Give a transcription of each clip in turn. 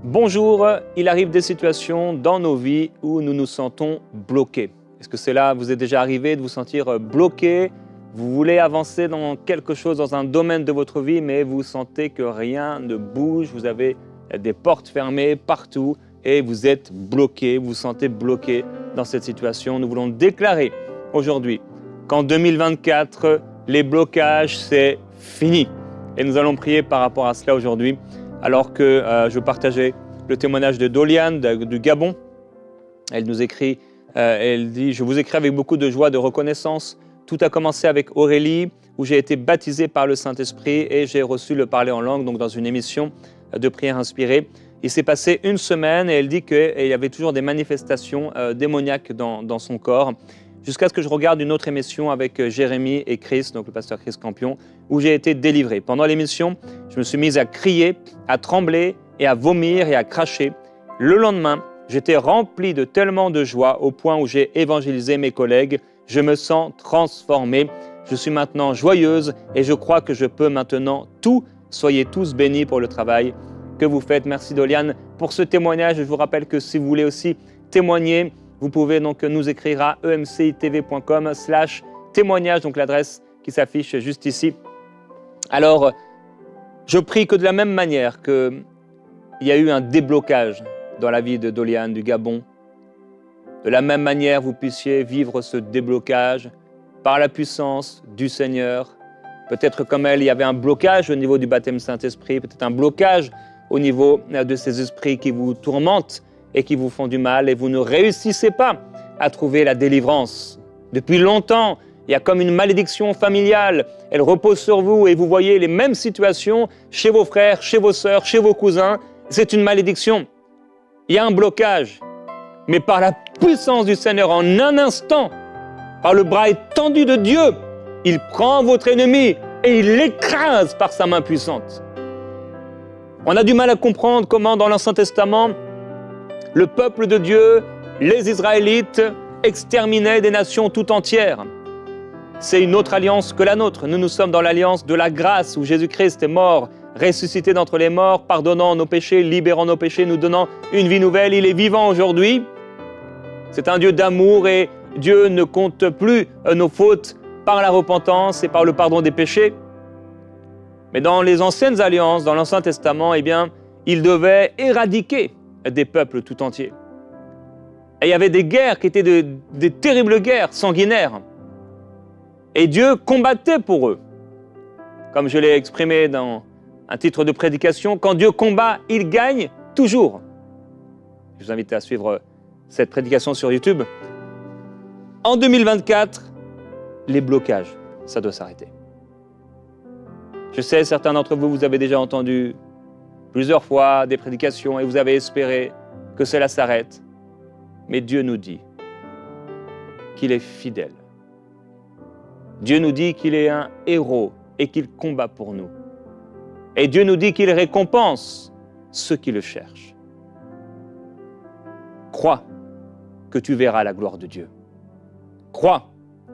Bonjour, il arrive des situations dans nos vies où nous nous sentons bloqués. Est-ce que cela vous est déjà arrivé de vous sentir bloqué? Vous voulez avancer dans quelque chose, dans un domaine de votre vie, mais vous sentez que rien ne bouge, vous avez des portes fermées partout et vous êtes bloqué, vous vous sentez bloqué dans cette situation. Nous voulons déclarer aujourd'hui qu'en 2024, les blocages, c'est fini. Et nous allons prier par rapport à cela aujourd'hui. Alors que je partageais le témoignage de Doliane du Gabon. Elle nous écrit, elle dit « Je vous écris avec beaucoup de joie, de reconnaissance. Tout a commencé avec Aurélie, où j'ai été baptisé par le Saint-Esprit et j'ai reçu le parler en langue, donc dans une émission de prière inspirée. Il s'est passé une semaine et elle dit qu'il y avait toujours des manifestations démoniaques dans son corps. Jusqu'à ce que je regarde une autre émission avec Jérémy et Chris, donc le pasteur Chris Campion, où j'ai été délivré. Pendant l'émission, je me suis mise à crier, à trembler et à vomir et à cracher. Le lendemain, j'étais rempli de tellement de joie au point où j'ai évangélisé mes collègues. Je me sens transformé. Je suis maintenant joyeuse et je crois que je peux maintenant tout. Soyez tous bénis pour le travail que vous faites. Merci Doliane pour ce témoignage. Je vous rappelle que si vous voulez aussi témoigner, vous pouvez donc nous écrire à emcitv.com/témoignage, donc l'adresse qui s'affiche juste ici. Alors, je prie que de la même manière qu'il y a eu un déblocage dans la vie de Doliane du Gabon, de la même manière vous puissiez vivre ce déblocage par la puissance du Seigneur. Peut-être comme elle, il y avait un blocage au niveau du baptême Saint-Esprit, peut-être un blocage au niveau de ces esprits qui vous tourmentent et qui vous font du mal et vous ne réussissez pas à trouver la délivrance. Depuis longtemps, il y a comme une malédiction familiale, elle repose sur vous et vous voyez les mêmes situations chez vos frères, chez vos sœurs, chez vos cousins. C'est une malédiction. Il y a un blocage. Mais par la puissance du Seigneur, en un instant, par le bras étendu de Dieu, il prend votre ennemi et il l'écrase par sa main puissante. On a du mal à comprendre comment dans l'Ancien Testament, le peuple de Dieu, les Israélites, exterminaient des nations tout entières. C'est une autre alliance que la nôtre. Nous sommes dans l'alliance de la grâce où Jésus-Christ est mort, ressuscité d'entre les morts, pardonnant nos péchés, libérant nos péchés, nous donnant une vie nouvelle. Il est vivant aujourd'hui. C'est un Dieu d'amour et Dieu ne compte plus nos fautes par la repentance et par le pardon des péchés. Mais dans les anciennes alliances, dans l'Ancien Testament, eh bien, il devait éradiquer des peuples tout entiers. Et il y avait des guerres qui étaient des terribles guerres sanguinaires. Et Dieu combattait pour eux. Comme je l'ai exprimé dans un titre de prédication, quand Dieu combat, il gagne toujours. Je vous invite à suivre cette prédication sur YouTube. En 2024, les blocages, ça doit s'arrêter. Je sais, certains d'entre vous, vous avez déjà entendu plusieurs fois des prédications et vous avez espéré que cela s'arrête. Mais Dieu nous dit qu'il est fidèle. Dieu nous dit qu'il est un héros et qu'il combat pour nous. Et Dieu nous dit qu'il récompense ceux qui le cherchent. Crois que tu verras la gloire de Dieu. Crois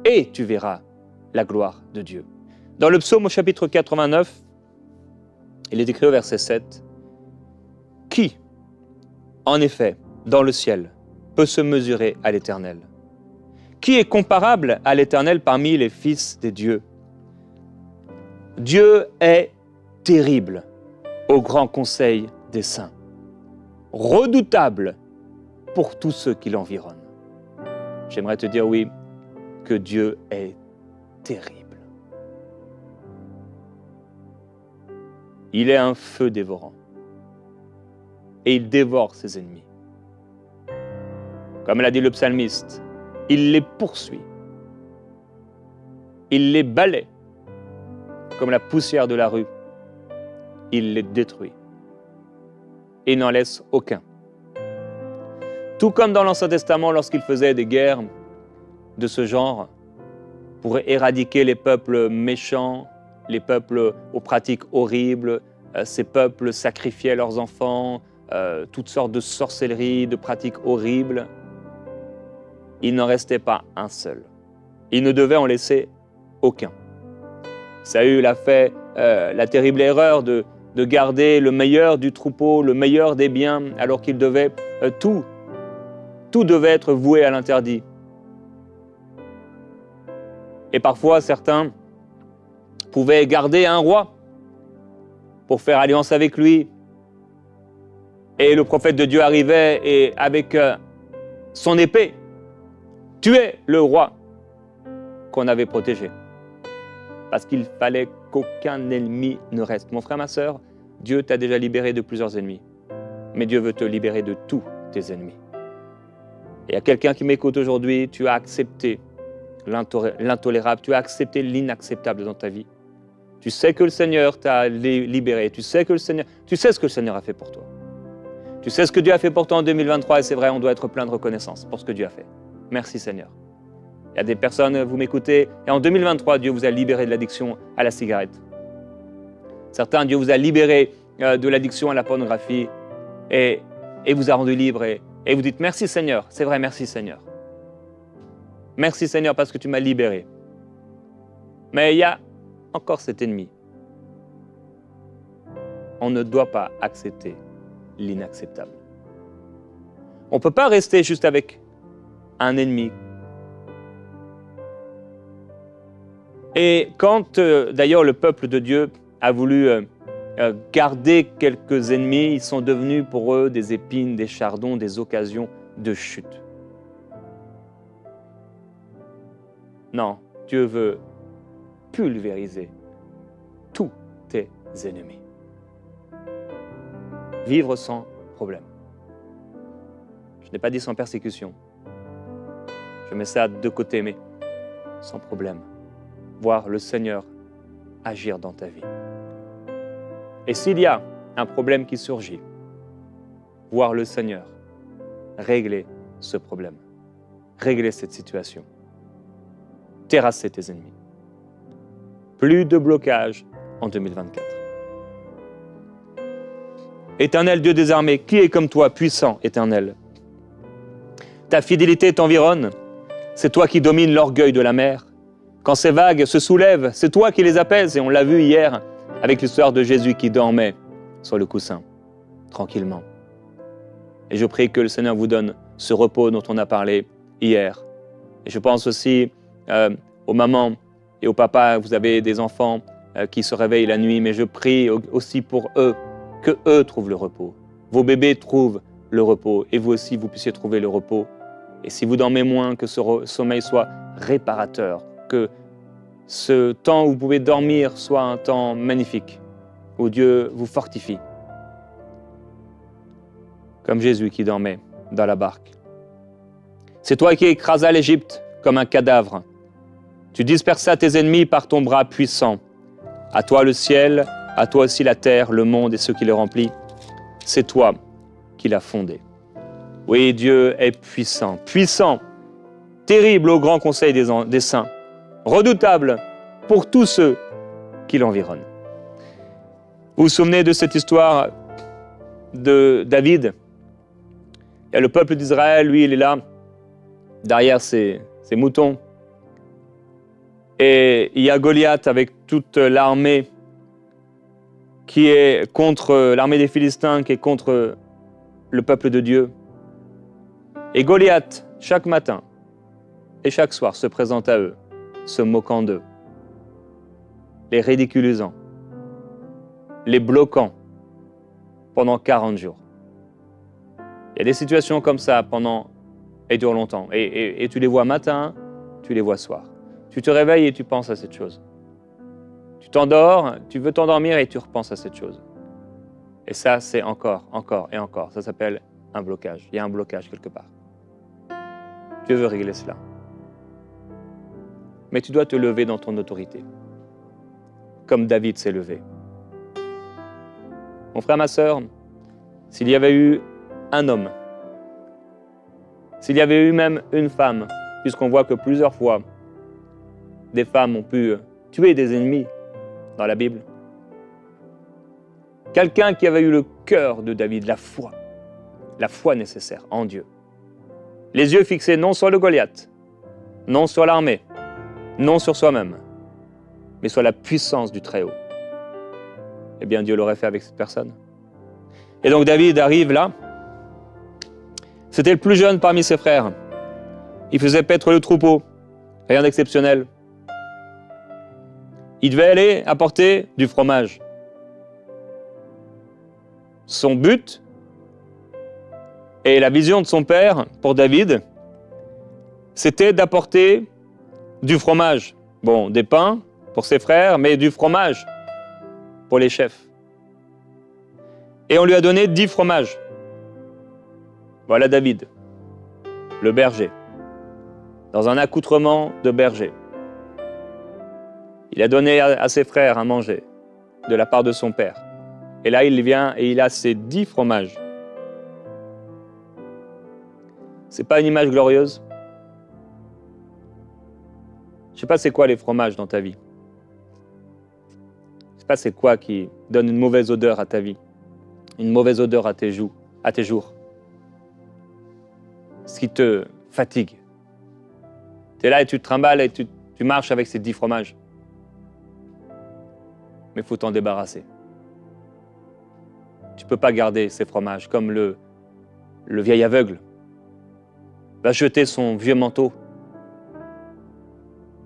et tu verras la gloire de Dieu. Dans le psaume au chapitre 89, il est écrit au verset 7, « Qui, en effet, dans le ciel, peut se mesurer à l'Éternel? Qui est comparable à l'Éternel parmi les fils des dieux? Dieu est terrible au grand conseil des saints, redoutable pour tous ceux qui l'environnent. » J'aimerais te dire oui, que Dieu est terrible. Il est un feu dévorant et il dévore ses ennemis. Comme l'a dit le psalmiste, il les poursuit, il les balaie comme la poussière de la rue, il les détruit et n'en laisse aucun. Tout comme dans l'Ancien Testament, lorsqu'il faisait des guerres de ce genre pour éradiquer les peuples méchants, les peuples aux pratiques horribles, ces peuples sacrifiaient leurs enfants, toutes sortes de sorcelleries, de pratiques horribles. Il n'en restait pas un seul. Il ne devait en laisser aucun. Saül a fait la terrible erreur de de garder le meilleur du troupeau, le meilleur des biens, alors qu'il devait tout devait être voué à l'interdit. Et parfois, certains pouvaient garder un roi pour faire alliance avec lui. Et le prophète de Dieu arrivait et avec son épée, tuait le roi qu'on avait protégé. Parce qu'il fallait qu'aucun ennemi ne reste. Mon frère, ma sœur, Dieu t'a déjà libéré de plusieurs ennemis. Mais Dieu veut te libérer de tous tes ennemis. Et il y a quelqu'un qui m'écoute aujourd'hui, tu as accepté l'intolérable, tu as accepté l'inacceptable dans ta vie. Tu sais que le Seigneur t'a libéré, tu sais ce que le Seigneur a fait pour toi. Tu sais ce que Dieu a fait pour toi en 2023 et c'est vrai, on doit être plein de reconnaissance pour ce que Dieu a fait. Merci Seigneur. Il y a des personnes, vous m'écoutez, et en 2023, Dieu vous a libéré de l'addiction à la cigarette. Certains, Dieu vous a libéré de l'addiction à la pornographie et vous a rendu libre et vous dites merci Seigneur, c'est vrai, merci Seigneur. Merci Seigneur parce que tu m'as libéré. Mais il y a encore cet ennemi. On ne doit pas accepter l'inacceptable. On ne peut pas rester juste avec un ennemi. Et quand d'ailleurs le peuple de Dieu a voulu garder quelques ennemis, ils sont devenus pour eux des épines, des chardons, des occasions de chute. Non, Dieu veut pulvériser tous tes ennemis. Vivre sans problème. Je n'ai pas dit sans persécution. Je mets ça de côté, mais sans problème. Voir le Seigneur agir dans ta vie. Et s'il y a un problème qui surgit, voir le Seigneur régler ce problème, régler cette situation, terrasser tes ennemis. Plus de blocage en 2024. Éternel Dieu des armées, qui est comme toi, puissant, éternel? Ta fidélité t'environne, c'est toi qui domines l'orgueil de la mer. Quand ces vagues se soulèvent, c'est toi qui les apaises, et on l'a vu hier avec l'histoire de Jésus qui dormait sur le coussin, tranquillement. Et je prie que le Seigneur vous donne ce repos dont on a parlé hier. Et je pense aussi aux mamans et aux papas, vous avez des enfants qui se réveillent la nuit, mais je prie aussi pour eux, que eux trouvent le repos. Vos bébés trouvent le repos, et vous aussi, vous puissiez trouver le repos. Et si vous dormez moins, que ce sommeil soit réparateur, que ce temps où vous pouvez dormir soit un temps magnifique, où Dieu vous fortifie. Comme Jésus qui dormait dans la barque. C'est toi qui écrasas l'Égypte comme un cadavre. Tu dispersas tes ennemis par ton bras puissant. À toi le ciel, à toi aussi la terre, le monde et ce qui le remplit. C'est toi qui l'as fondé. Oui, Dieu est puissant, puissant, terrible au grand conseil des saints, redoutable pour tous ceux qui l'environnent. Vous vous souvenez de cette histoire de David? Il y a le peuple d'Israël, lui, il est là, derrière ses moutons. Et il y a Goliath avec toute l'armée qui est contre l'armée des Philistins, qui est contre le peuple de Dieu. Et Goliath, chaque matin et chaque soir, se présente à eux, se moquant d'eux, les ridiculisant, les bloquant pendant 40 jours. Il y a des situations comme ça pendant et durent longtemps. Et tu les vois matin, tu les vois soir. Tu te réveilles et tu penses à cette chose. Tu t'endors, tu veux t'endormir et tu repenses à cette chose. Et ça, c'est encore et encore. Ça s'appelle un blocage. Il y a un blocage quelque part. Dieu veut régler cela. Mais tu dois te lever dans ton autorité. Comme David s'est levé. Mon frère, ma sœur, s'il y avait eu un homme, s'il y avait eu même une femme, puisqu'on voit que plusieurs fois, des femmes ont pu tuer des ennemis dans la Bible. Quelqu'un qui avait eu le cœur de David, la foi nécessaire en Dieu. Les yeux fixés non sur le Goliath, non sur l'armée, non sur soi-même, mais sur la puissance du Très-Haut. eh bien Dieu l'aurait fait avec cette personne. Et donc David arrive là. C'était le plus jeune parmi ses frères. Il faisait paître le troupeau. Rien d'exceptionnel. Il devait aller apporter du fromage. Son but et la vision de son père pour David, c'était d'apporter du fromage. Bon, des pains pour ses frères, mais du fromage pour les chefs. Et on lui a donné 10 fromages. Voilà David, le berger, dans un accoutrement de berger. Il a donné à ses frères à manger de la part de son père. Et là, il vient et il a ses 10 fromages. C'est pas une image glorieuse? Je sais pas c'est quoi les fromages dans ta vie. Je sais pas c'est quoi qui donne une mauvaise odeur à ta vie, une mauvaise odeur à tes jours. Ce qui te fatigue. Tu es là et tu te trimbales et tu marches avec ces 10 fromages. Mais il faut t'en débarrasser. Tu ne peux pas garder ces fromages comme le vieil aveugle va jeter son vieux manteau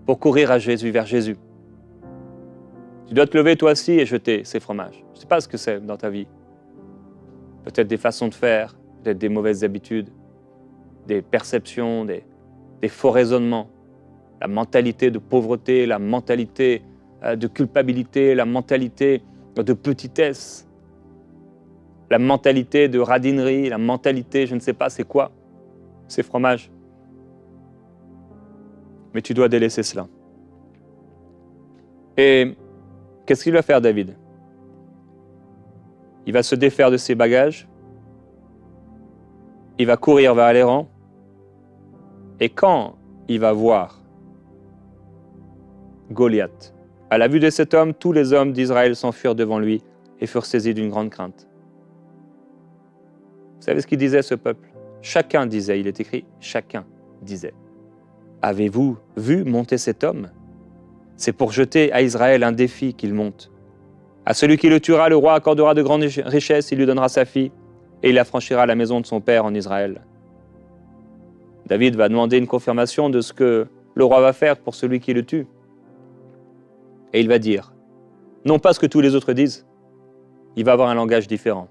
pour courir à Jésus, vers Jésus. Tu dois te lever toi aussi et jeter ces fromages. Je ne sais pas ce que c'est dans ta vie. Peut-être des façons de faire, peut-être des mauvaises habitudes, des perceptions, des faux raisonnements, la mentalité de pauvreté, la mentalité de culpabilité, la mentalité de petitesse, la mentalité de radinerie, la mentalité, je ne sais pas c'est quoi, ces fromages. Mais tu dois délaisser cela. Et qu'est-ce qu'il va faire David? Il va se défaire de ses bagages, il va courir vers les rangs, et quand il va voir Goliath, à la vue de cet homme, tous les hommes d'Israël s'enfuirent devant lui et furent saisis d'une grande crainte. Vous savez ce qu'il disait ce peuple? Chacun disait, il est écrit, chacun disait. Avez-vous vu monter cet homme? C'est pour jeter à Israël un défi qu'il monte. À celui qui le tuera, le roi accordera de grandes richesses, il lui donnera sa fille, et il affranchira la maison de son père en Israël. David va demander une confirmation de ce que le roi va faire pour celui qui le tue. Et il va dire, non pas ce que tous les autres disent, il va avoir un langage différent.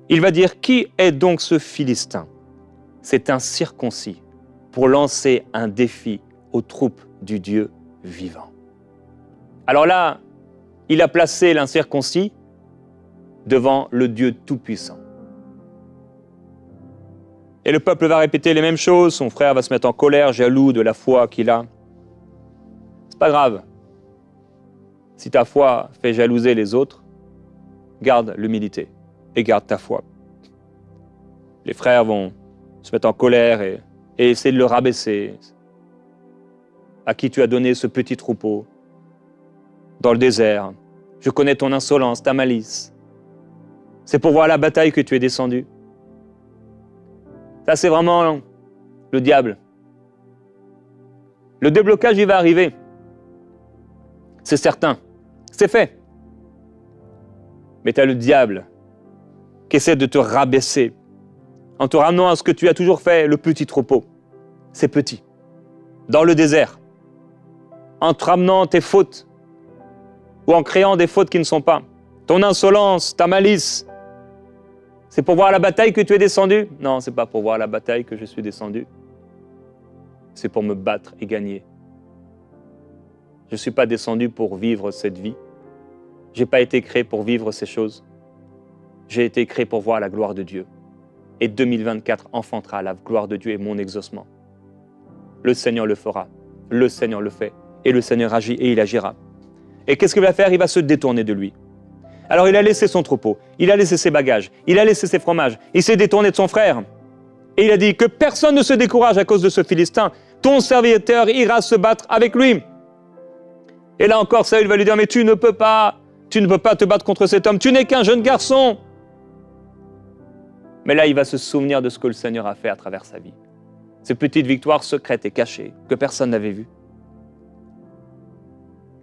Il va dire, qui est donc ce Philistin? C'est un circoncis pour lancer un défi aux troupes du Dieu vivant. Alors là, il a placé l'incirconcis devant le Dieu tout-puissant. Et le peuple va répéter les mêmes choses, son frère va se mettre en colère, jaloux de la foi qu'il a. C'est pas grave. Si ta foi fait jalouser les autres, garde l'humilité et garde ta foi. Les frères vont se mettre en colère et essayer de le rabaisser. À qui tu as donné ce petit troupeau dans le désert? Je connais ton insolence, ta malice. C'est pour voir la bataille que tu es descendu. Ça, c'est vraiment le diable. Le déblocage, il va arriver. C'est certain. C'est fait. Mais tu as le diable qui essaie de te rabaisser en te ramenant à ce que tu as toujours fait, le petit troupeau. C'est petit. Dans le désert. En te ramenant tes fautes ou en créant des fautes qui ne sont pas. Ton insolence, ta malice. C'est pour voir la bataille que tu es descendu? Non, c'est pas pour voir la bataille que je suis descendu. C'est pour me battre et gagner. Je ne suis pas descendu pour vivre cette vie. Je n'ai pas été créé pour vivre ces choses. J'ai été créé pour voir la gloire de Dieu. Et 2024 enfantera la gloire de Dieu et mon exaucement. Le Seigneur le fera. Le Seigneur le fait. Et le Seigneur agit et il agira. Et qu'est-ce qu'il va faire? Il va se détourner de lui. Alors il a laissé son troupeau, il a laissé ses bagages, il a laissé ses fromages, il s'est détourné de son frère. Et il a dit que personne ne se décourage à cause de ce Philistin. Ton serviteur ira se battre avec lui. Et là encore, Saül va lui dire, mais tu ne peux pas te battre contre cet homme, tu n'es qu'un jeune garçon. Mais là, il va se souvenir de ce que le Seigneur a fait à travers sa vie. Ces petites victoires secrètes et cachées que personne n'avait vues.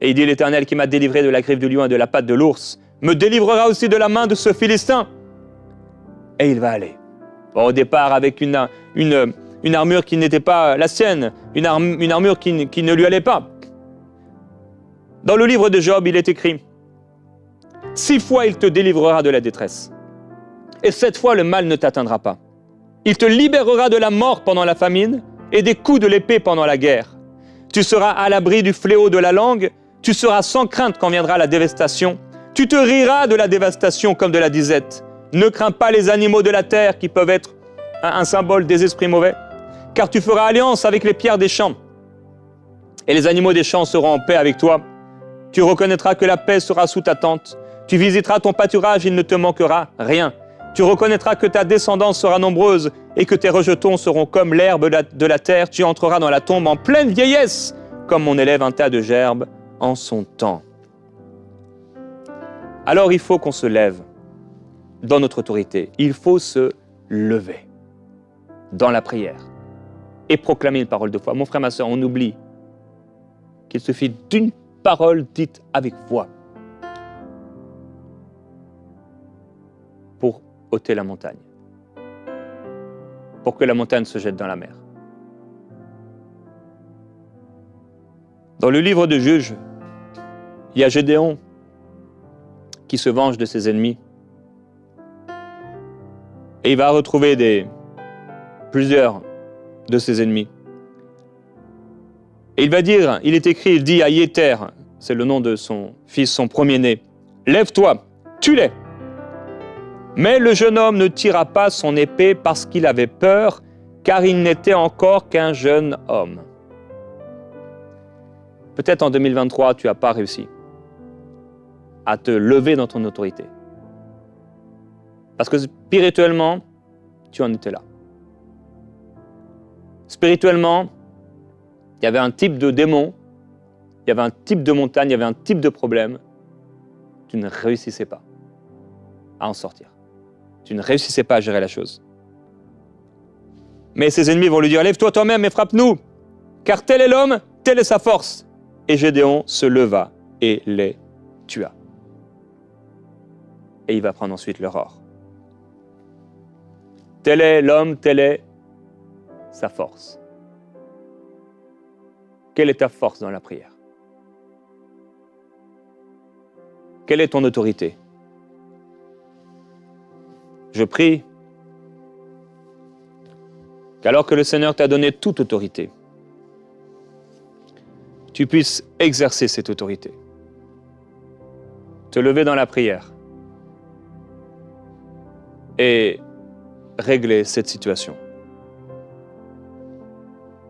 Et il dit, l'Éternel qui m'a délivré de la griffe du lion et de la patte de l'ours, me délivrera aussi de la main de ce Philistin. Et il va aller. Bon, au départ, avec une armure qui n'était pas la sienne, une armure qui ne lui allait pas. Dans le livre de Job, il est écrit « 6 fois il te délivrera de la détresse, et 7 fois le mal ne t'atteindra pas. Il te libérera de la mort pendant la famine et des coups de l'épée pendant la guerre. Tu seras à l'abri du fléau de la langue, tu seras sans crainte quand viendra la dévastation. Tu te riras de la dévastation comme de la disette. Ne crains pas les animaux de la terre qui peuvent être un symbole des esprits mauvais, car tu feras alliance avec les pierres des champs. Et les animaux des champs seront en paix avec toi. Tu reconnaîtras que la paix sera sous ta tente. Tu visiteras ton pâturage, il ne te manquera rien. Tu reconnaîtras que ta descendance sera nombreuse et que tes rejetons seront comme l'herbe de la terre. Tu entreras dans la tombe en pleine vieillesse, comme on élève un tas de gerbes en son temps. » Alors il faut qu'on se lève dans notre autorité. Il faut se lever dans la prière et proclamer une parole de foi. Mon frère, ma soeur, on oublie qu'il suffit d'une parole dite avec foi pour ôter la montagne, pour que la montagne se jette dans la mer. Dans le livre de Juges, il y a Gédéon qui se venge de ses ennemis. Et il va retrouver plusieurs de ses ennemis. Et il va dire, il est écrit, il dit à Yéter, c'est le nom de son fils, son premier-né, « Lève-toi, tue-les » Mais le jeune homme ne tira pas son épée parce qu'il avait peur, car il n'était encore qu'un jeune homme. Peut-être en 2023, tu n'as pas réussi à te lever dans ton autorité. Parce que spirituellement, tu en étais là. Spirituellement, il y avait un type de démon, il y avait un type de montagne, il y avait un type de problème. Tu ne réussissais pas à en sortir. Tu ne réussissais pas à gérer la chose. Mais ses ennemis vont lui dire, lève-toi toi-même et frappe-nous, car tel est l'homme, telle est sa force. Et Gédéon se leva et les tua. Et il va prendre ensuite leur or. Tel est l'homme, telle est sa force. Quelle est ta force dans la prière? Quelle est ton autorité? Je prie qu'alors que le Seigneur t'a donné toute autorité, tu puisses exercer cette autorité, te lever dans la prière et régler cette situation.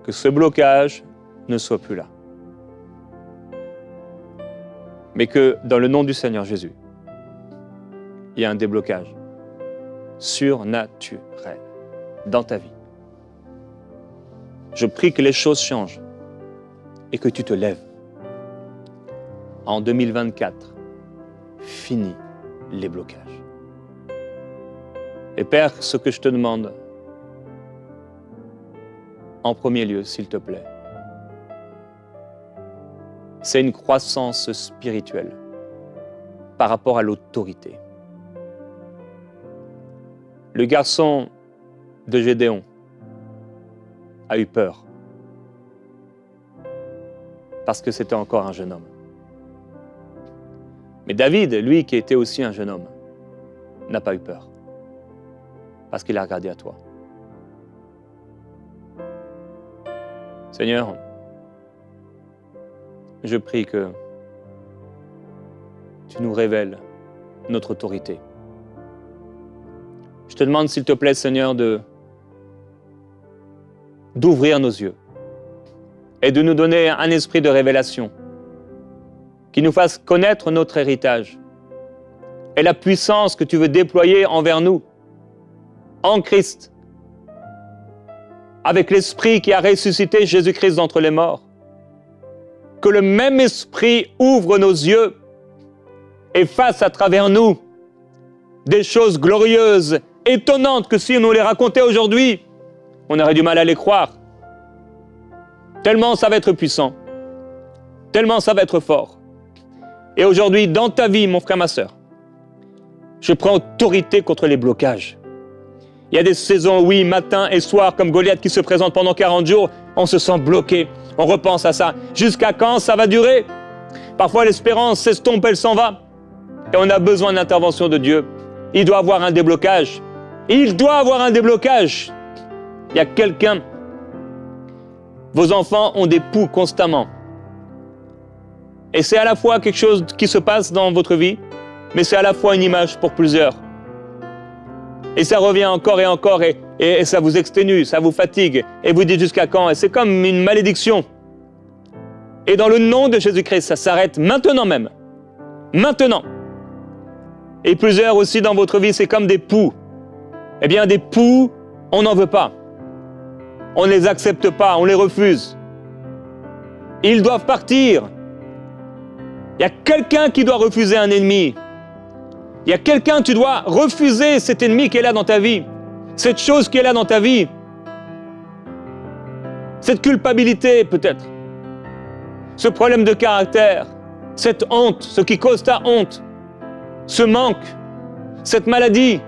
Que ce blocage ne soit plus là. Mais que dans le nom du Seigneur Jésus, il y a un déblocage surnaturel dans ta vie. Je prie que les choses changent et que tu te lèves. En 2024, finis les blocages. Et Père, ce que je te demande, en premier lieu, s'il te plaît, c'est une croissance spirituelle par rapport à l'autorité. Le garçon de Gédéon a eu peur parce que c'était encore un jeune homme. Mais David, lui qui était aussi un jeune homme, n'a pas eu peur parce qu'il a regardé à toi. Seigneur, je prie que tu nous révèles notre autorité. Je te demande, s'il te plaît, Seigneur, d'ouvrir nos yeux et de nous donner un esprit de révélation qui nous fasse connaître notre héritage et la puissance que tu veux déployer envers nous, en Christ, avec l'Esprit qui a ressuscité Jésus-Christ d'entre les morts. Que le même Esprit ouvre nos yeux et fasse à travers nous des choses glorieuses, étonnantes, que si on nous les racontait aujourd'hui, on aurait du mal à les croire. Tellement ça va être puissant, tellement ça va être fort. Et aujourd'hui, dans ta vie, mon frère, ma sœur, Je prends autorité contre les blocages. Il y a des saisons, oui, matin et soir, comme Goliath qui se présente pendant 40 jours, on se sent bloqué. On repense à ça. Jusqu'à quand ça va durer? Parfois, l'espérance s'estompe, elle s'en va. Et on a besoin de l'intervention de Dieu. Il doit avoir un déblocage. Il doit avoir un déblocage. Il y a quelqu'un. Vos enfants ont des poux constamment. Et c'est à la fois quelque chose qui se passe dans votre vie, mais c'est à la fois une image pour plusieurs. Et ça revient encore et encore, et ça vous exténue, ça vous fatigue, et vous dites jusqu'à quand? Et c'est comme une malédiction. Et dans le nom de Jésus-Christ, ça s'arrête maintenant même. Maintenant. Et plusieurs aussi dans votre vie, c'est comme des poux. Eh bien, des poux, on n'en veut pas. On ne les accepte pas, on les refuse. Ils doivent partir. Il y a quelqu'un qui doit refuser un ennemi. Il y a quelqu'un, tu dois refuser cet ennemi qui est là dans ta vie. Cette chose qui est là dans ta vie. Cette culpabilité peut-être. Ce problème de caractère. Cette honte, ce qui cause ta honte. Ce manque. Cette maladie.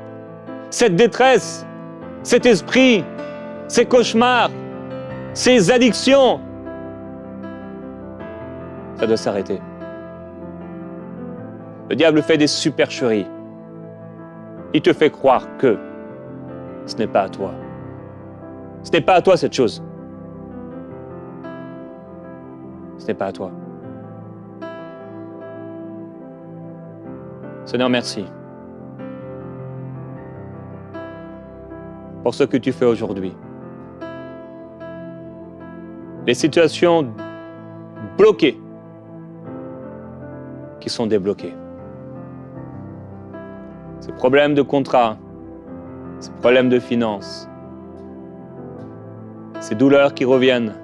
Cette détresse. Cet esprit. Ces cauchemars. Ces addictions. Ça doit s'arrêter. Le diable fait des supercheries. Il te fait croire que ce n'est pas à toi. Ce n'est pas à toi cette chose. Ce n'est pas à toi. Seigneur, merci pour ce que tu fais aujourd'hui. Les situations bloquées qui sont débloquées. Ces problèmes de contrat, ces problèmes de finances, ces douleurs qui reviennent,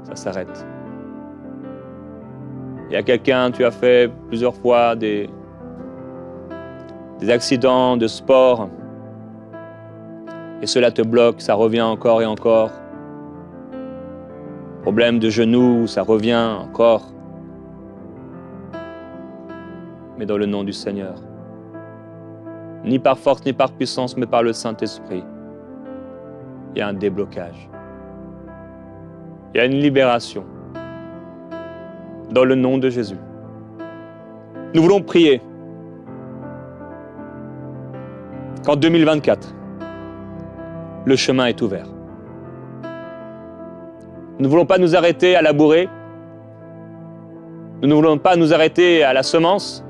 ça s'arrête. Il y a quelqu'un, tu as fait plusieurs fois des accidents de sport et cela te bloque, ça revient encore et encore. Problème de genoux, ça revient encore. Mais dans le nom du Seigneur. Ni par force, ni par puissance, mais par le Saint-Esprit. Il y a un déblocage. Il y a une libération. Dans le nom de Jésus. Nous voulons prier qu'en 2024, le chemin est ouvert. Nous ne voulons pas nous arrêter à labourer. Nous ne voulons pas nous arrêter à la semence,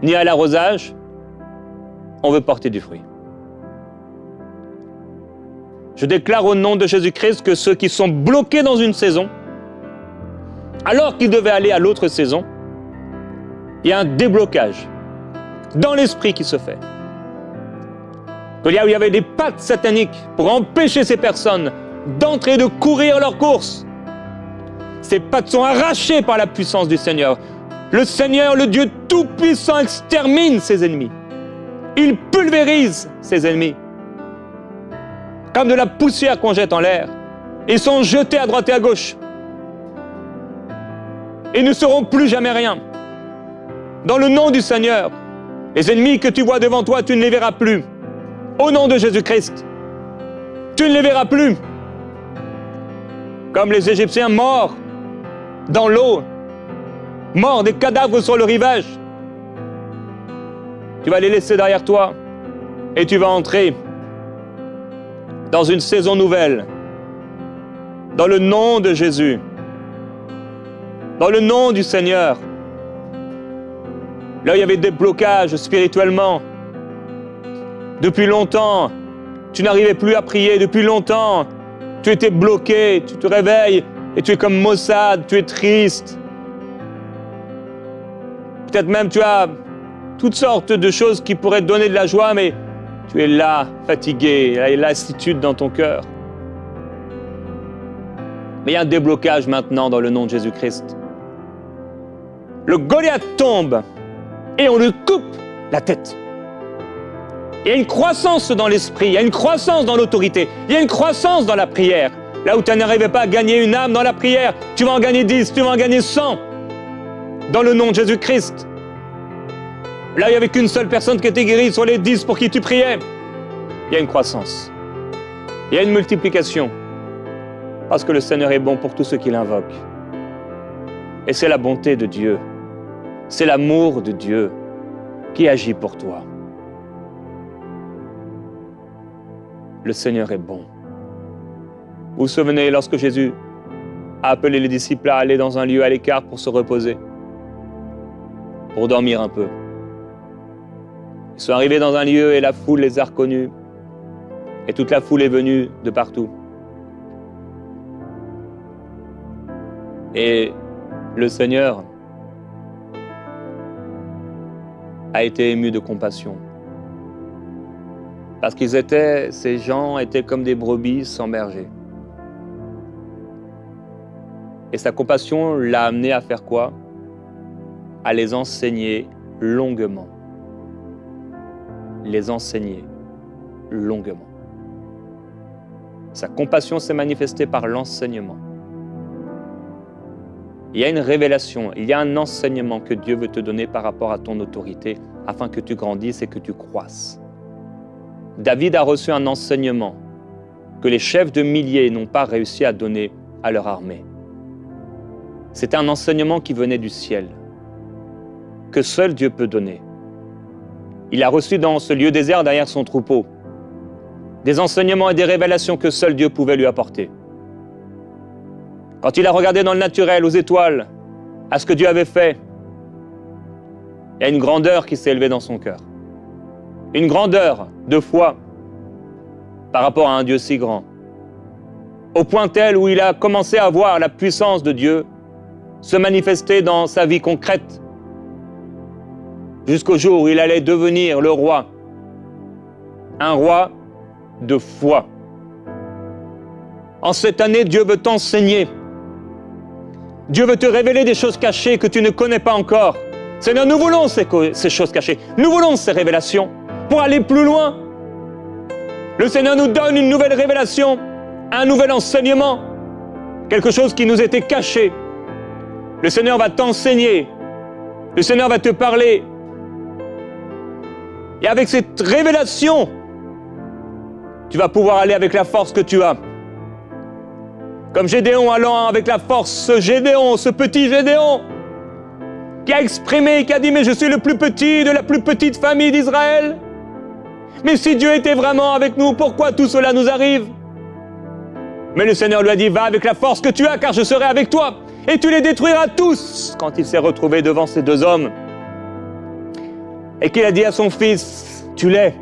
ni à l'arrosage. On veut porter du fruit. Je déclare au nom de Jésus-Christ que ceux qui sont bloqués dans une saison, alors qu'ils devaient aller à l'autre saison, il y a un déblocage dans l'esprit qui se fait. Il y avait des pattes sataniques pour empêcher ces personnes d'entrer et de courir leur course. Ces pattes sont arrachées par la puissance du Seigneur. Le Seigneur, le Dieu Tout-Puissant, extermine ses ennemis. Il pulvérise ses ennemis. Comme de la poussière qu'on jette en l'air. Ils sont jetés à droite et à gauche. Ils ne seront plus jamais rien. Dans le nom du Seigneur, les ennemis que tu vois devant toi, tu ne les verras plus. Au nom de Jésus-Christ, tu ne les verras plus. Comme les Égyptiens morts dans l'eau, morts, des cadavres sur le rivage. Tu vas les laisser derrière toi et tu vas entrer dans une saison nouvelle. Dans le nom de Jésus. Dans le nom du Seigneur. Là, il y avait des blocages spirituellement. Depuis longtemps, tu n'arrivais plus à prier. Depuis longtemps, tu étais bloqué. Tu te réveilles et tu es comme maussade, tu es triste. Peut-être même tu as toutes sortes de choses qui pourraient te donner de la joie, mais tu es là, fatigué, il y a une lassitude dans ton cœur. Mais il y a un déblocage maintenant dans le nom de Jésus-Christ. Le Goliath tombe et on lui coupe la tête. Il y a une croissance dans l'esprit, il y a une croissance dans l'autorité, il y a une croissance dans la prière. Là où tu n'arrivais pas à gagner une âme dans la prière, tu vas en gagner 10, tu vas en gagner 100. Dans le nom de Jésus-Christ. Là, il n'y avait qu'une seule personne qui était guérie sur les 10 pour qui tu priais. Il y a une croissance. Il y a une multiplication. Parce que le Seigneur est bon pour tous ceux qui l'invoquent. Et c'est la bonté de Dieu. C'est l'amour de Dieu qui agit pour toi. Le Seigneur est bon. Vous vous souvenez lorsque Jésus a appelé les disciples à aller dans un lieu à l'écart pour se reposer, pour dormir un peu. Ils sont arrivés dans un lieu et la foule les a reconnus. Et toute la foule est venue de partout. Et le Seigneur a été ému de compassion. Parce ces gens étaient comme des brebis sans berger. Et sa compassion l'a amené à faire quoi? À les enseigner longuement. Les enseigner longuement. Sa compassion s'est manifestée par l'enseignement. Il y a une révélation, il y a un enseignement que Dieu veut te donner par rapport à ton autorité afin que tu grandisses et que tu croisses. David a reçu un enseignement que les chefs de milliers n'ont pas réussi à donner à leur armée. C'était un enseignement qui venait du ciel, que seul Dieu peut donner. Il a reçu dans ce lieu désert derrière son troupeau des enseignements et des révélations que seul Dieu pouvait lui apporter. Quand il a regardé dans le naturel, aux étoiles, à ce que Dieu avait fait, il y a une grandeur qui s'est élevée dans son cœur. Une grandeur de foi par rapport à un Dieu si grand. Au point tel où il a commencé à voir la puissance de Dieu se manifester dans sa vie concrète, jusqu'au jour où il allait devenir le roi. Un roi de foi. En cette année, Dieu veut t'enseigner. Dieu veut te révéler des choses cachées que tu ne connais pas encore. Seigneur, nous voulons ces choses cachées. Nous voulons ces révélations pour aller plus loin. Le Seigneur nous donne une nouvelle révélation, un nouvel enseignement, quelque chose qui nous était caché. Le Seigneur va t'enseigner. Le Seigneur va te parler. Et avec cette révélation, tu vas pouvoir aller avec la force que tu as. Comme Gédéon allant avec la force, ce petit Gédéon, qui a exprimé, qui a dit « Mais je suis le plus petit de la plus petite famille d'Israël. Mais si Dieu était vraiment avec nous, pourquoi tout cela nous arrive ?» Mais le Seigneur lui a dit « Va avec la force que tu as, car je serai avec toi, et tu les détruiras tous. » Quand il s'est retrouvé devant ces deux hommes, et qu'il a dit à son fils « Tu l'es. »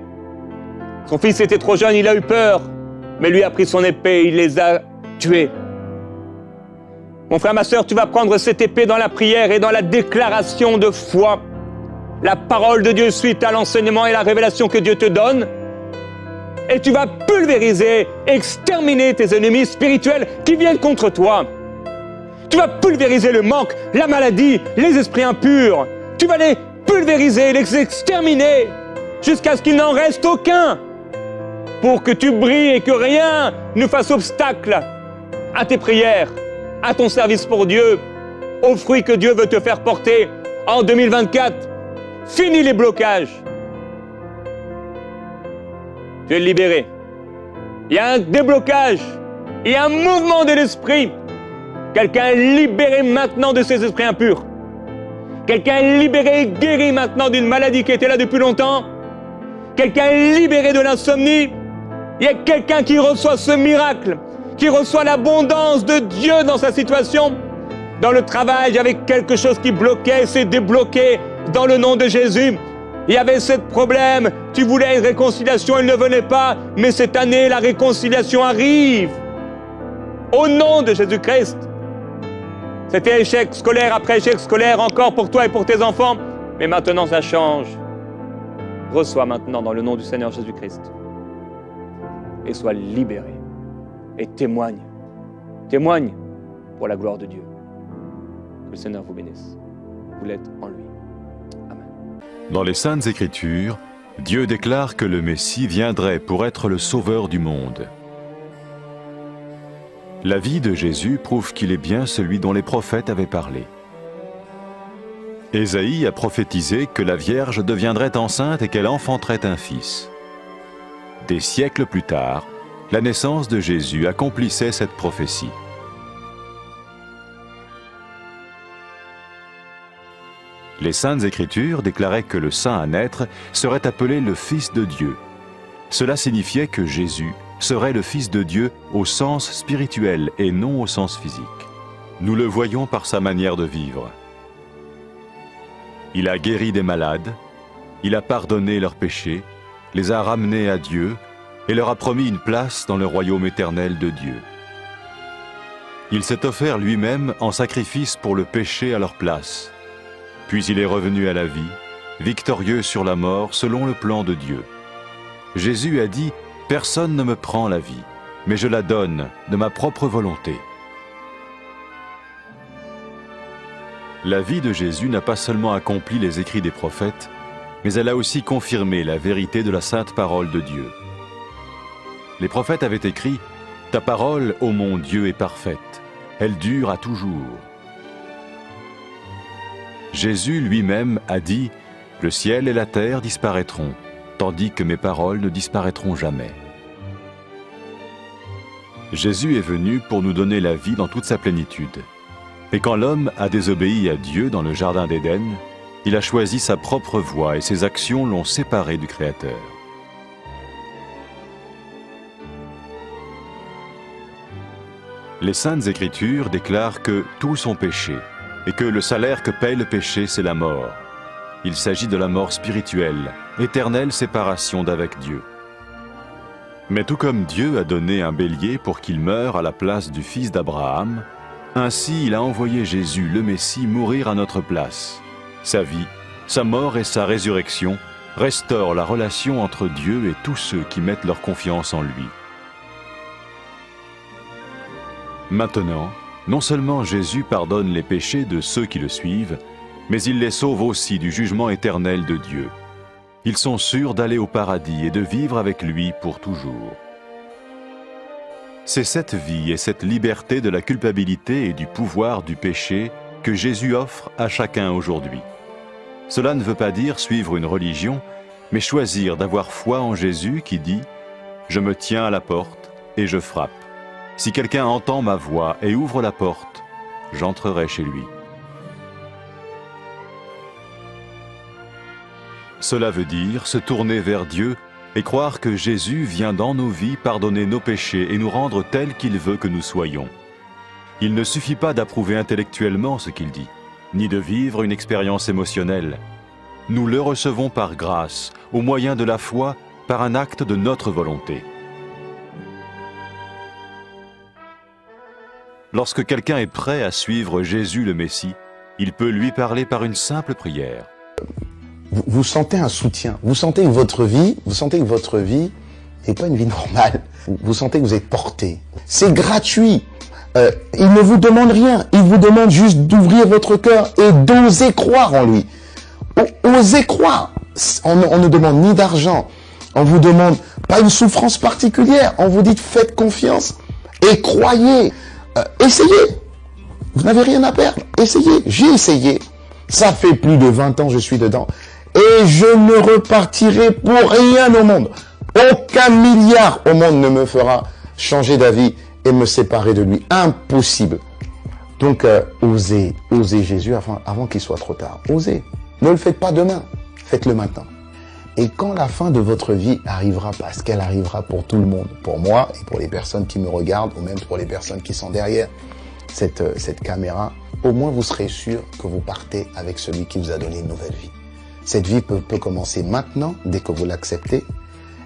Son fils était trop jeune, il a eu peur, mais lui a pris son épée, il les a tués. Mon frère, ma sœur, tu vas prendre cette épée dans la prière et dans la déclaration de foi. La parole de Dieu suite à l'enseignement et la révélation que Dieu te donne. Et tu vas pulvériser, exterminer tes ennemis spirituels qui viennent contre toi. Tu vas pulvériser le manque, la maladie, les esprits impurs. Tu vas les pulvériser, les exterminer, jusqu'à ce qu'il n'en reste aucun, pour que tu brilles et que rien ne fasse obstacle à tes prières, à ton service pour Dieu, aux fruits que Dieu veut te faire porter en 2024. Finis les blocages. Tu es libéré. Il y a un déblocage, il y a un mouvement de l'esprit. Quelqu'un est libéré maintenant de ses esprits impurs. Quelqu'un est libéré et guéri maintenant d'une maladie qui était là depuis longtemps. Quelqu'un est libéré de l'insomnie. Il y a quelqu'un qui reçoit ce miracle, qui reçoit l'abondance de Dieu dans sa situation. Dans le travail, il y avait quelque chose qui bloquait, c'est débloqué dans le nom de Jésus. Il y avait ce problème, tu voulais une réconciliation, elle ne venait pas, mais cette année, la réconciliation arrive. Au nom de Jésus-Christ. C'était échec scolaire après échec scolaire, encore pour toi et pour tes enfants, mais maintenant ça change. Reçois maintenant dans le nom du Seigneur Jésus-Christ. Et sois libéré. Et témoigne. Témoigne pour la gloire de Dieu. Que le Seigneur vous bénisse. Vous l'êtes en lui. Amen. Dans les Saintes Écritures, Dieu déclare que le Messie viendrait pour être le sauveur du monde. La vie de Jésus prouve qu'il est bien celui dont les prophètes avaient parlé. Ésaïe a prophétisé que la Vierge deviendrait enceinte et qu'elle enfanterait un fils. Des siècles plus tard, la naissance de Jésus accomplissait cette prophétie. Les Saintes Écritures déclaraient que le saint à naître serait appelé le Fils de Dieu. Cela signifiait que Jésus serait le Fils de Dieu au sens spirituel et non au sens physique. Nous le voyons par sa manière de vivre. Il a guéri des malades, il a pardonné leurs péchés, les a ramenés à Dieu et leur a promis une place dans le royaume éternel de Dieu. Il s'est offert lui-même en sacrifice pour le péché à leur place. Puis il est revenu à la vie, victorieux sur la mort selon le plan de Dieu. Jésus a dit « Personne ne me prend la vie, mais je la donne de ma propre volonté ». La vie de Jésus n'a pas seulement accompli les écrits des prophètes, mais elle a aussi confirmé la vérité de la sainte parole de Dieu. Les prophètes avaient écrit « Ta parole, ô mon Dieu, est parfaite, elle dure à toujours ». Jésus lui-même a dit « Le ciel et la terre disparaîtront, tandis que mes paroles ne disparaîtront jamais ». Jésus est venu pour nous donner la vie dans toute sa plénitude. Et quand l'homme a désobéi à Dieu dans le jardin d'Éden, il a choisi sa propre voie et ses actions l'ont séparé du Créateur. Les Saintes Écritures déclarent que tous sont péchés et que le salaire que paye le péché, c'est la mort. Il s'agit de la mort spirituelle, éternelle séparation d'avec Dieu. Mais tout comme Dieu a donné un bélier pour qu'il meure à la place du fils d'Abraham, ainsi il a envoyé Jésus, le Messie, mourir à notre place. Sa vie, sa mort et sa résurrection restaurent la relation entre Dieu et tous ceux qui mettent leur confiance en lui. Maintenant, non seulement Jésus pardonne les péchés de ceux qui le suivent, mais il les sauve aussi du jugement éternel de Dieu. Ils sont sûrs d'aller au paradis et de vivre avec lui pour toujours. C'est cette vie et cette liberté de la culpabilité et du pouvoir du péché que Jésus offre à chacun aujourd'hui. Cela ne veut pas dire suivre une religion, mais choisir d'avoir foi en Jésus qui dit « Je me tiens à la porte et je frappe. Si quelqu'un entend ma voix et ouvre la porte, j'entrerai chez lui. » Cela veut dire se tourner vers Dieu et croire que Jésus vient dans nos vies pardonner nos péchés et nous rendre tels qu'il veut que nous soyons. Il ne suffit pas d'approuver intellectuellement ce qu'il dit, ni de vivre une expérience émotionnelle. Nous le recevons par grâce, au moyen de la foi, par un acte de notre volonté. Lorsque quelqu'un est prêt à suivre Jésus le Messie, il peut lui parler par une simple prière. Vous sentez un soutien, vous sentez que votre vie n'est pas une vie normale. Vous sentez que vous êtes porté. C'est gratuit. Il ne vous demande rien. Il vous demande juste d'ouvrir votre cœur et d'oser croire en lui. Osez croire. On ne demande ni d'argent. On vous demande pas une souffrance particulière. On vous dit faites confiance et croyez. Essayez. Vous n'avez rien à perdre. Essayez. J'ai essayé. Ça fait plus de 20 ans que je suis dedans. Et je ne repartirai pour rien au monde. Aucun milliard au monde ne me fera changer d'avis et me séparer de lui. Impossible. Donc, osez Jésus avant qu'il soit trop tard. Osez. Ne le faites pas demain. Faites-le maintenant. Et quand la fin de votre vie arrivera, parce qu'elle arrivera pour tout le monde, pour moi et pour les personnes qui me regardent, ou même pour les personnes qui sont derrière cette caméra, au moins vous serez sûr que vous partez avec celui qui vous a donné une nouvelle vie. Cette vie peut commencer maintenant, dès que vous l'acceptez,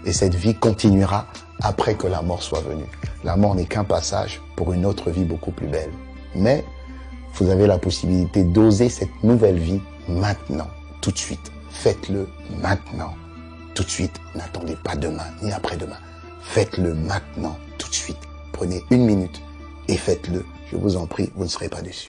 et cette vie continuera après que la mort soit venue. La mort n'est qu'un passage pour une autre vie beaucoup plus belle. Mais vous avez la possibilité d'oser cette nouvelle vie maintenant, tout de suite. Faites-le maintenant, tout de suite. N'attendez pas demain, ni après-demain. Faites-le maintenant, tout de suite. Prenez 1 minute et faites-le. Je vous en prie, vous ne serez pas déçus.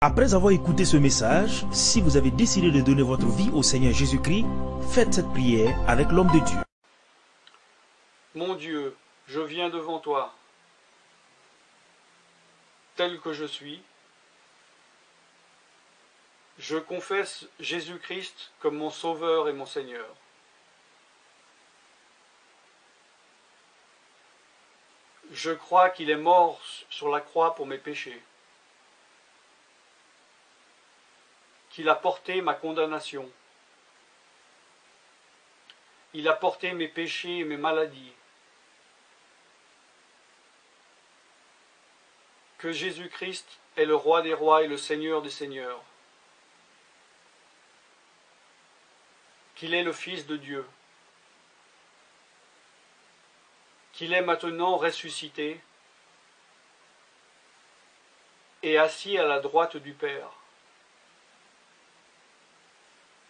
Après avoir écouté ce message, si vous avez décidé de donner votre vie au Seigneur Jésus-Christ, faites cette prière avec l'homme de Dieu. Mon Dieu, je viens devant toi, tel que je suis. Je confesse Jésus-Christ comme mon Sauveur et mon Seigneur. Je crois qu'il est mort sur la croix pour mes péchés, qu'il a porté ma condamnation. Il a porté mes péchés et mes maladies. Que Jésus-Christ est le Roi des rois et le Seigneur des seigneurs. Qu'il est le Fils de Dieu. Qu'il est maintenant ressuscité et assis à la droite du Père.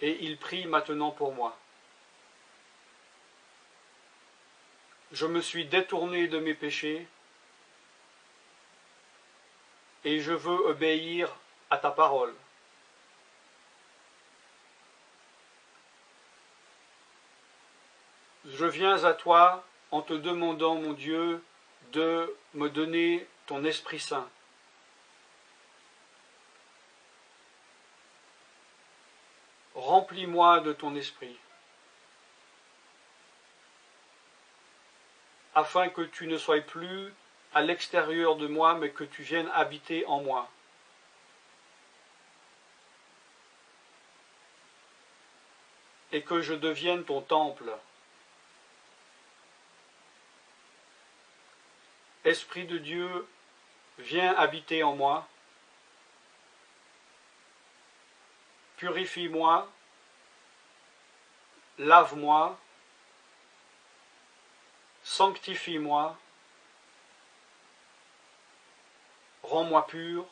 Et il prie maintenant pour moi. Je me suis détourné de mes péchés et je veux obéir à ta parole. Je viens à toi en te demandant, mon Dieu, de me donner ton Esprit Saint. Remplis-moi de ton Esprit, afin que tu ne sois plus à l'extérieur de moi, mais que tu viennes habiter en moi. Et que je devienne ton temple. Esprit de Dieu, viens habiter en moi. Purifie-moi, lave-moi, sanctifie-moi, rends-moi pur,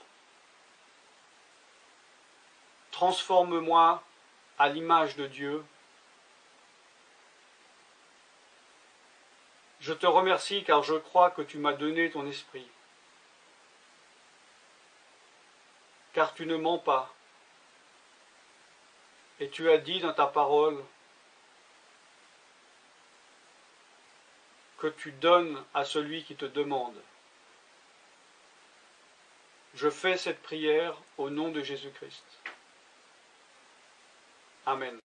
transforme-moi à l'image de Dieu. Je te remercie car je crois que tu m'as donné ton esprit, car tu ne mens pas. Et tu as dit dans ta parole que tu donnes à celui qui te demande. Je fais cette prière au nom de Jésus-Christ. Amen.